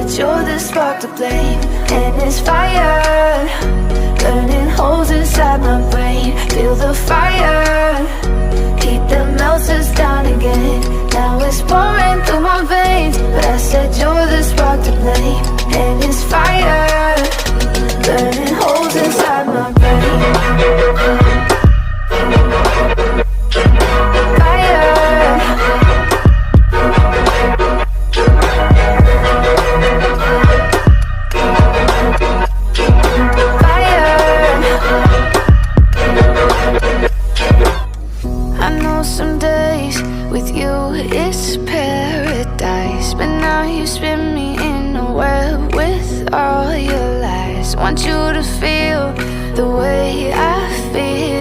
that you're the spark to blame. And it's fire, burning holes inside my brain. Feel the fire, heat that melts us down again. Now it's pouring through my veins, but I said you're the spark to blame. And it's fire, burning holes inside my brain. Some days with you it's paradise, but now you spin me in a web with all your lies. Want you to feel the way I feel.